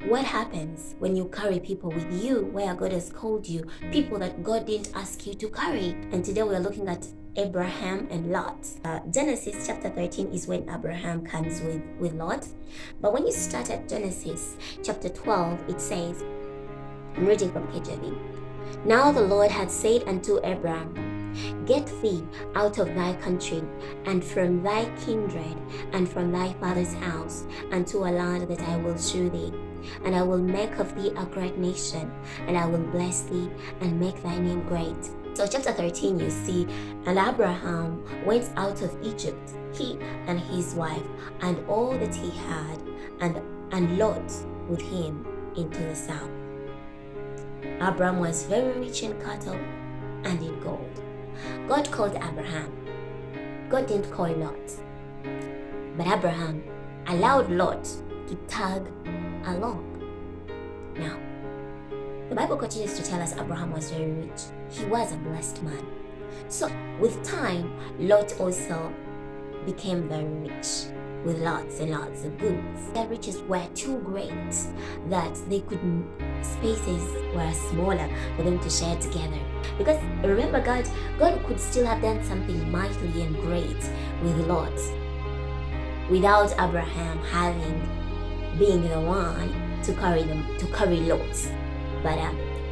what happens when you carry people with you where God has called you, people that God didn't ask you to carry. And today we are looking at Abraham and Lot. Genesis chapter 13 is when Abraham comes with Lot. But when you start at Genesis chapter 12, it says, I'm reading from KJV. Now the Lord had said unto Abraham, Get thee out of thy country, and from thy kindred, and from thy father's house, unto a land that I will shew thee. And I will make of thee a great nation, and I will bless thee, and make thy name great. So chapter 13 you see, and Abraham went out of Egypt, he and his wife, and all that he had, and Lot with him into the south. Abraham was very rich in cattle and in gold. God called Abraham. God didn't call Lot. But Abraham allowed Lot to tag along. Now, the Bible continues to tell us Abraham was very rich. He was a blessed man. So, with time, Lot also became very rich with lots and lots of goods. Their riches were too great that spaces were smaller for them to share together. Because remember, God could still have done something mighty and great with Lot without Abraham being the one to carry Lot. But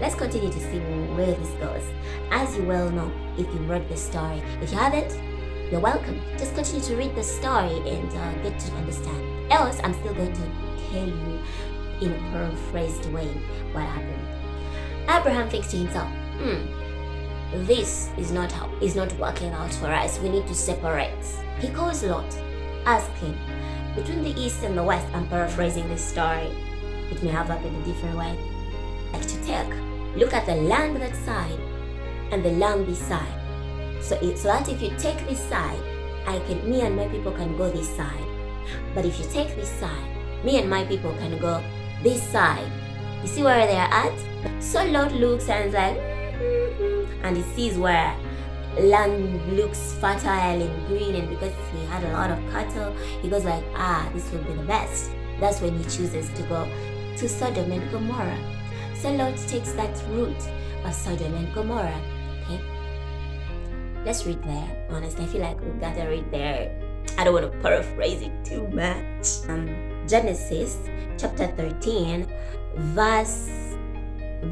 let's continue to see where this goes. As you well know, if you read the story, if you haven't, you're welcome. Just continue to read the story and get to understand. Else, I'm still going to tell you in a paraphrased way what happened. Abraham thinks to himself, this is not working out for us. We need to separate. He calls Lot, asking, between the east and the west, I'm paraphrasing this story. It may have happened a different way. Like to look at the land that side and the land beside. So that if you take this side, me and my people can go this side. But if you take this side, me and my people can go this side. You see where they are at? So Lot looks and is like, and he sees where land looks fertile and green, and because he had a lot of cattle, he goes like, this will be the best. That's when he chooses to go to Sodom and Gomorrah. So Lot takes that route of Sodom and Gomorrah. Okay? Let's read there. Honestly, I feel like we gotta read there. I don't want to paraphrase it too much. Genesis chapter 13, verse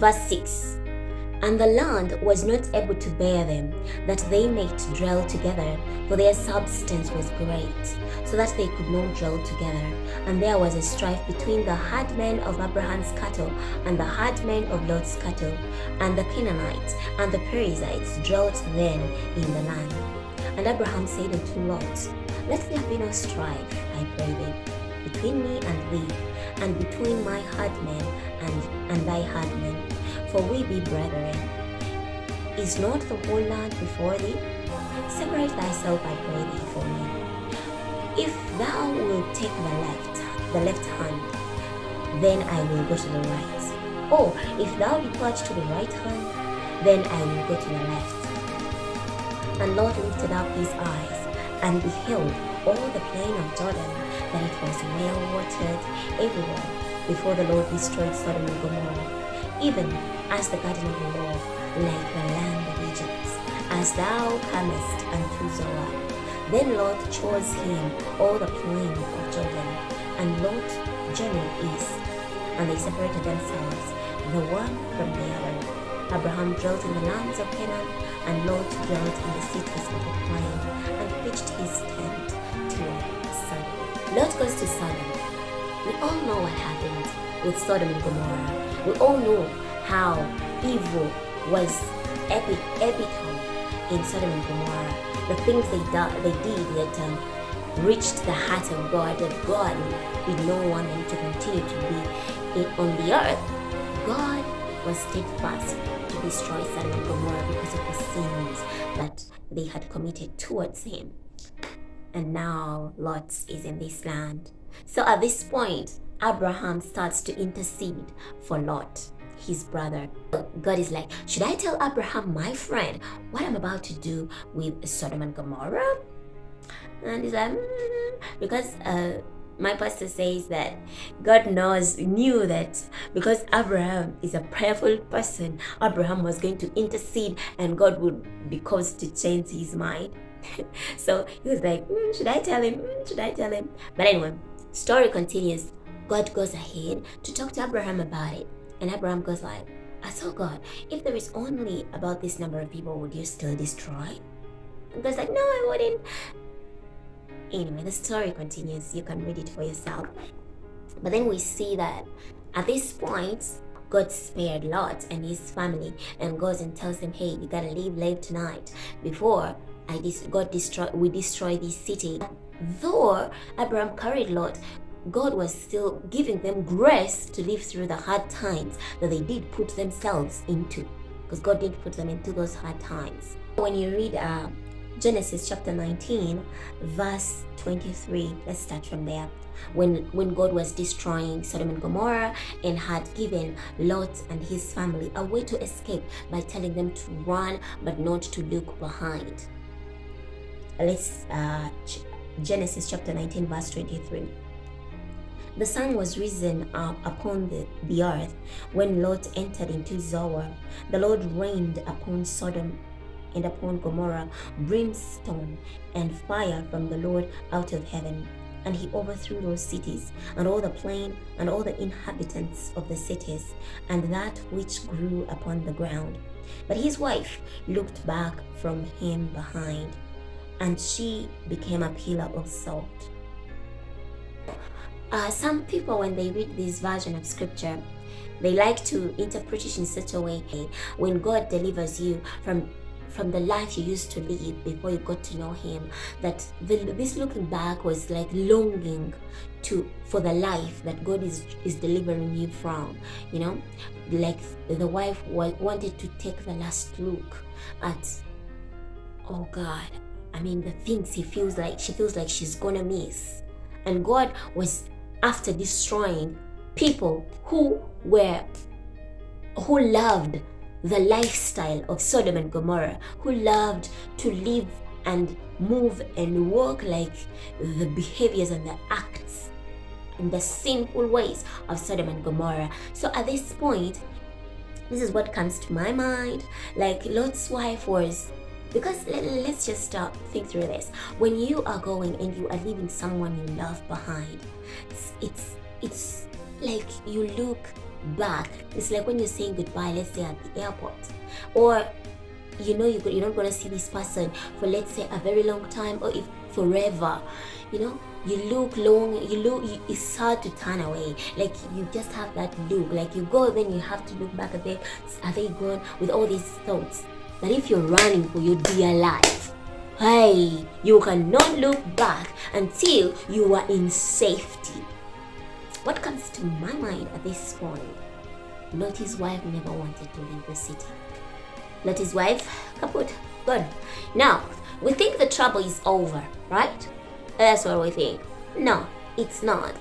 6. And the land was not able to bear them, that they might dwell together, for their substance was great, so that they could not dwell together. And there was a strife between the herdmen of Abraham's cattle and the herdmen of Lot's cattle. And the Canaanites and the Perizzites dwelt then in the land. And Abraham said unto Lot, Let there be no strife, I pray thee, between me and thee, and between my herdmen and thy herdmen, for we be brethren. Is not the whole land before thee? Separate thyself, I pray thee, for me. If thou wilt take the left hand, then I will go to the right. Or if thou depart to the right hand, then I will go to the left. And Lot lifted up his eyes, and beheld all the plain of Jordan, that it was well watered everywhere, before the Lord destroyed Sodom and Gomorrah, even as the garden of the Lord, like the land of Egypt, as thou comest unto Zoar. Then Lot chose him all the plain of Jordan, and Lot journeyed east, and they separated themselves, the one from the other. Abraham dwelt in the lands of Canaan, and Lot dwelt in the cities of the plain, and pitched his tent toward Sodom. Lot goes to Sodom. We all know what happened with Sodom and Gomorrah. We all know how evil was epitome in Sodom and Gomorrah. The things they did that reached the heart of God, that God did not want them to continue to be on the earth. God was steadfast to destroy Sodom and Gomorrah because of the sins that they had committed towards him. And now Lot is in this land. So at this point, Abraham starts to intercede for Lot, his brother. God is like, should I tell Abraham, my friend, what I'm about to do with Sodom and Gomorrah? And he's like, because My pastor says that God knew that because Abraham is a prayerful person, Abraham was going to intercede and God would be caused to change his mind. So he was like, should I tell him? Should I tell him? But anyway, story continues. God goes ahead to talk to Abraham about it. And Abraham goes like, I saw God, if there is only about this number of people, would you still destroy? And God's like, no, I wouldn't. Anyway, the story continues. You can read it for yourself. But then we see that at this point, God spared Lot and his family and goes and tells them, hey, you gotta leave late tonight before we destroy this city. Though Abraham carried Lot, God was still giving them grace to live through the hard times that they did put themselves into, because God didn't put them into those hard times. When you read Genesis chapter 19, verse 23, let's start from there. When God was destroying Sodom and Gomorrah and had given Lot and his family a way to escape by telling them to run but not to look behind. Let's Genesis chapter 19, verse 23. The sun was risen up upon the earth when Lot entered into Zoar. The Lord rained upon Sodom and upon Gomorrah brimstone and fire from the Lord out of heaven. And he overthrew those cities, and all the plain, and all the inhabitants of the cities, and that which grew upon the ground. But his wife looked back from him behind, and she became a pillar of salt. Some people, when they read this version of scripture, they like to interpret it in such a way, when God delivers you from the life you used to live before you got to know him, that this looking back was like longing for the life that God is delivering you from. You know, like the wife wanted to take the last look at, oh God, I mean, the things she feels like she's gonna miss. And God was after destroying people who loved the lifestyle of Sodom and Gomorrah, who loved to live and move and walk like the behaviors and the acts and the sinful ways of Sodom and Gomorrah. So at this point, this is what comes to my mind. Like Lot's wife was, because let's just think through this. When you are going and you are leaving someone you love behind, it's like you look back. It's like when you're saying goodbye, let's say at the airport, or you're not going to see this person for, let's say, a very long time, or if forever. You know, you look long, it's hard to turn away. Like you just have that look, like you go, then you have to look back at them. Are they gone? With all these thoughts. But if you're running for your dear life, hey, you cannot look back until you are in safety. What comes to my mind at this point? Lot's wife never wanted to leave the city. Lot's wife, kaput, gone. Now, we think the trouble is over, right? That's what we think. No, it's not.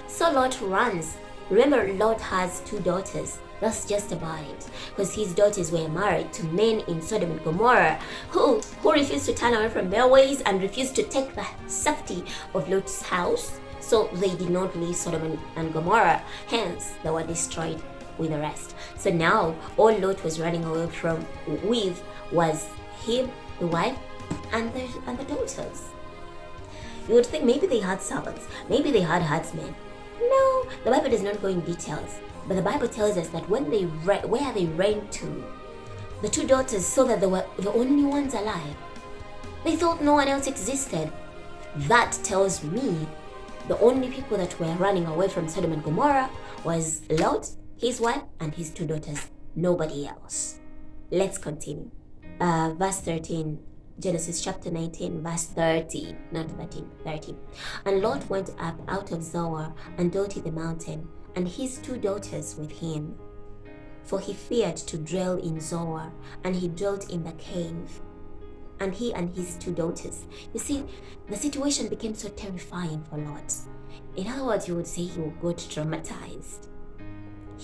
So Lot runs. Remember, Lot has 2 daughters. That's just about it. Because his daughters were married to men in Sodom and Gomorrah who refused to turn away from their ways and refused to take the safety of Lot's house. So they did not leave Sodom and Gomorrah. Hence, they were destroyed with the rest. So now, all Lot was running away with was him, the wife, and the daughters. You would think maybe they had servants, maybe they had herdsmen. No, the Bible does not go in details. But the Bible tells us that when where they ran to, the 2 daughters saw that they were the only ones alive. They thought no one else existed. That tells me the only people that were running away from Sodom and Gomorrah was Lot, his wife, and his 2 daughters. Nobody else. Let's continue. Verse 13. Genesis chapter 19, verse 30. Not 13, 30. And Lot went up out of Zoar and dwelt the mountain, and his 2 daughters with him. For he feared to dwell in Zoar, and he dwelt in the cave. And he and his 2 daughters. You see, the situation became so terrifying for Lot. In other words, you would say he got traumatized.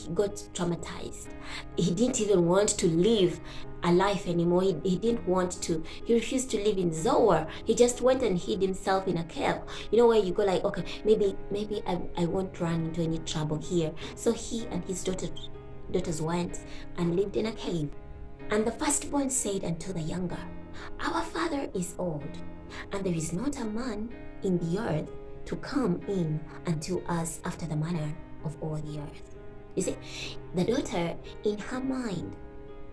he got traumatized. He didn't even want to live a life anymore. He didn't want to. He refused to live in Zoar. He just went and hid himself in a cave. You know, where you go like, okay, maybe I won't run into any trouble here. So he and his daughters went and lived in a cave. And the firstborn said unto the younger, Our father is old, and there is not a man in the earth to come in unto us after the manner of all the earth. You see, the daughter, in her mind,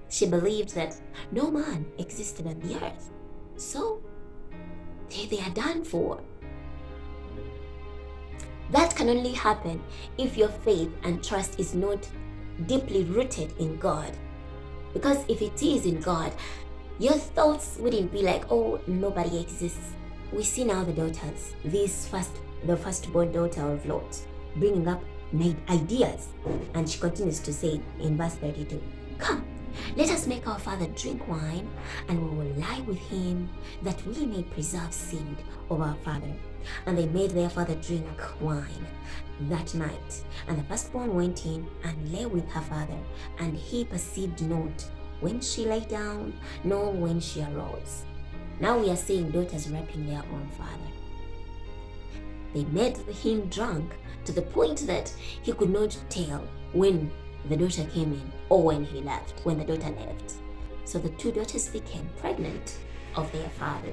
she believed that no man existed on the earth. So they are done for. That can only happen if your faith and trust is not deeply rooted in God. Because if it is in God, your thoughts wouldn't be like, oh, nobody exists. We see now the daughters, the firstborn daughter of Lot, bringing up ideas. And she continues to say in verse 32, Come, let us make our father drink wine, and we will lie with him, that we may preserve seed of our father. And they made their father drink wine that night. And the firstborn went in and lay with her father, and he perceived not when she lay down, nor when she arose. Now we are seeing daughters raping their own father. They made him drunk to the point that he could not tell when the daughter came in or when the daughter left. So the two daughters became pregnant of their father.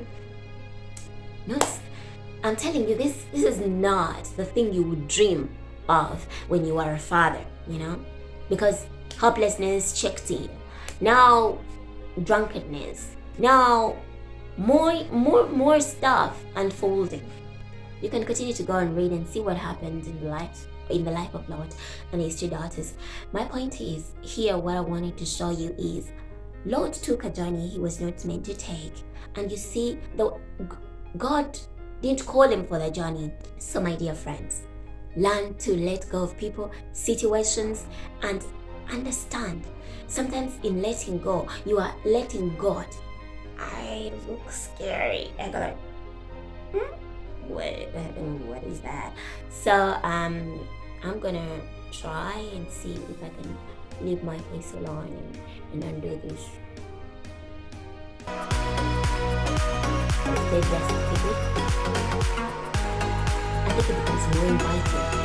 I'm telling you, this is not the thing you would dream of when you are a father, because hopelessness checked in. Now drunkenness. Now more stuff unfolding. You can continue to go and read and see what happened in the life of Lot and his two daughters. My point is, here what I wanted to show you is Lot took a journey he was not meant to take. And you see, God didn't call him for the journey. So my dear friends, learn to let go of people, situations, and understand. Sometimes in letting go, you are letting God. I look scary. I go like, what is that? So I'm gonna try and see if I can leave my face alone and undo this. I think it becomes more inviting.